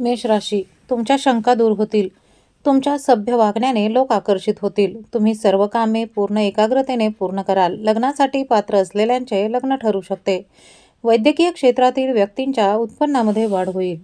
मेष राशी, तुमच्या शंका दूर होतील. तुमच्या सभ्य वागण्याने लोक आकर्षित होतील. तुम्ही सर्व कामे पूर्ण एकाग्रतेने पूर्ण कराल. लग्नासाठी पात्र असलेल्यांचे लग्न ठरू शकते. वैद्यकीय क्षेत्रातील व्यक्तींच्या उत्पन्नामध्ये वाढ होईल.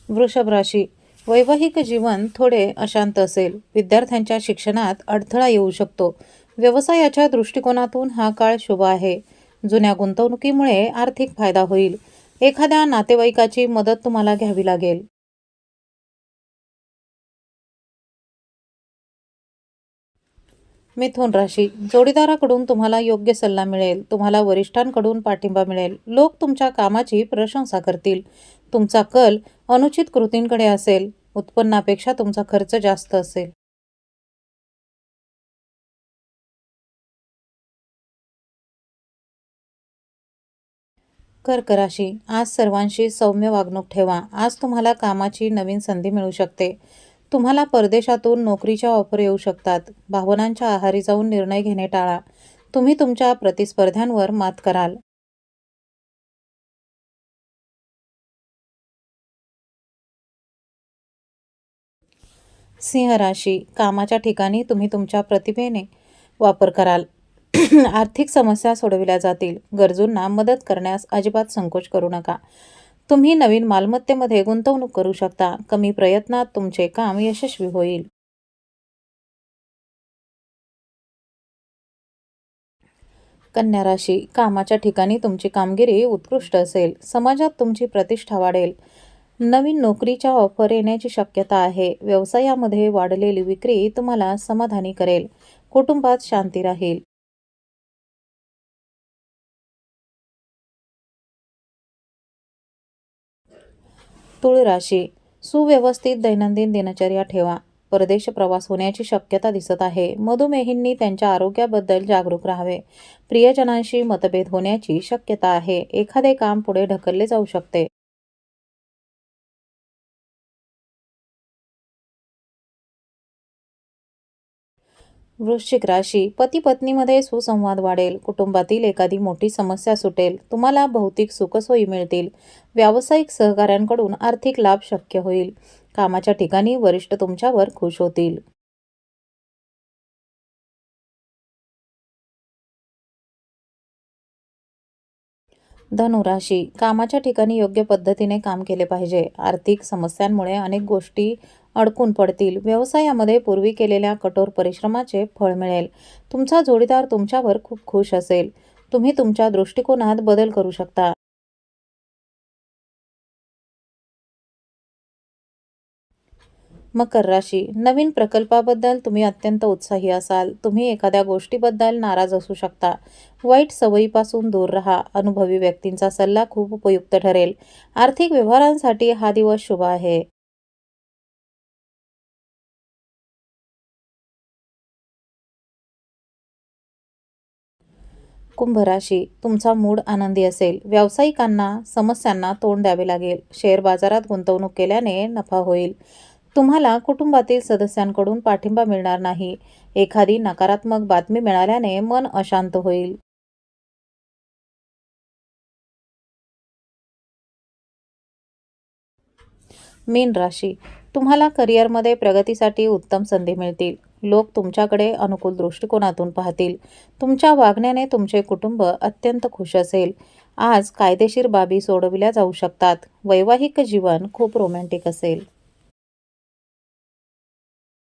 वृषभ राशी, वैवाहिक जीवन थोडे अशांत असेल. विद्यार्थ्यांच्या शिक्षणात अडथळा येऊ शकतो. व्यवसायाच्या दृष्टिकोनातून हा काळ शुभ आहे. जुन्या गुंतवणुकीमुळे आर्थिक फायदा होईल. एखाद्या नातेवाईकाची मदत तुम्हाला घ्यावी लागेल. मिथुन राशी, जोडीदाराकडून तुम्हाला योग्य सल्ला मिळेल. तुम्हाला वरिष्ठांकडून पाठिंबा मिळेल. लोक तुमच्या कामाची प्रशंसा करतील. तुमचा कल अनुचित कृतींकडे असेल. उत्पन्नापेक्षा तुमचा खर्च जास्त असेल. कर्क राशी, आज सर्वांशी सौम्य वागणूक ठेवा. आज तुम्हाला कामाची नवीन संधी मिळू शकते. तुम्हाला परदेशातून नोकरीच्या ऑफर येऊ शकतात. भावनांच्या आहारी जाऊन निर्णय घेणे टाळा. तुम्ही तुमच्या प्रतिस्पर्ध्यांवर मात कराल. सिंह राशी, कामाच्या ठिकाणी तुम्ही तुमच्या प्रतिभेने वापर कराल. आर्थिक समस्या सोडविल्या जातील. गरजूंना मदत करण्यास अजिबात संकोच करू नका. तुम्ही नवीन मालमत्तेमध्ये गुंतवणूक करू शकता. कमी प्रयत्नात तुमचे काम यशस्वी होईल. कन्या राशी, कामाच्या ठिकाणी तुमची कामगिरी उत्कृष्ट असेल. समाजात तुमची प्रतिष्ठा वाढेल. नवीन नोकरीच्या ऑफर येण्याची शक्यता आहे. व्यवसायामध्ये वाढलेली विक्री तुम्हाला समाधानी करेल. कुटुंबात शांती राहील. तुळ राशी, सुव्यवस्थित दैनंदिन दिनचर्या ठेवा. परदेश प्रवास होण्याची शक्यता दिसत आहे. मधुमेहींनी त्यांच्या आरोग्याबद्दल जागरूक राहावे. प्रियजनांशी मतभेद होण्याची शक्यता आहे. एखादे काम पुढे ढकलले जाऊ शकते. वृश्चिक राशी, पती पत्नीमध्ये सुसंवाद वाढेल. कुटुंबातील एखादी मोठी समस्या सुटेल. तुम्हाला भौतिक सुखसोयी मिळतील. व्यावसायिक सहकाऱ्यांकडून आर्थिक लाभ शक्य होईल. कामाच्या ठिकाणी वरिष्ठ तुमच्यावर खुश होतील. धनुराशी, कामाच्या ठिकाणी योग्य पद्धतीने काम केले पाहिजे. आर्थिक समस्यांमुळे अनेक गोष्टी अडकून पडतील. व्यवसायामध्ये पूर्वी केलेल्या कठोर परिश्रमाचे फळ मिळेल. तुमचा जोडीदार तुमच्यावर खूप खुश असेल. तुम्ही तुमच्या दृष्टिकोनात बदल करू शकता. मकर राशी, नवीन प्रकल्पाबद्दल तुम्ही अत्यंत उत्साही असाल. तुम्ही एखाद्या गोष्टीबद्दल नाराज असू शकता. वाईट सवयीपासून दूर राहा. अनुभवी व्यक्तींचा सल्ला खूप उपयुक्त ठरेल. आर्थिक व्यवहारांसाठी हा दिवस शुभ आहे. कुंभ राशी, तुमचा मूड आनंदी असेल. व्यावसायिकांना समस्यांना तोंड द्यावे लागेल. शेअर बाजारात गुंतवणूक केल्याने नफा होईल. तुम्हाला कुटुंबातील सदस्यांकडून पाठिंबा मिळणार नाही. एखादी नकारात्मक बातमी मिळाल्याने मन अशांत होईल. मीन राशी, तुम्हाला करिअरमध्ये प्रगतीसाठी उत्तम संधी मिळतील. लोक तुमच्याकडे अनुकूल दृष्टिकोनातून पाहतील. तुमच्या वागण्याने तुमचे कुटुंब अत्यंत खुश असेल. आज कायदेशीर बाबी सोडविल्या जाऊ शकतात. वैवाहिक जीवन खूप रोमॅन्टिक असेल.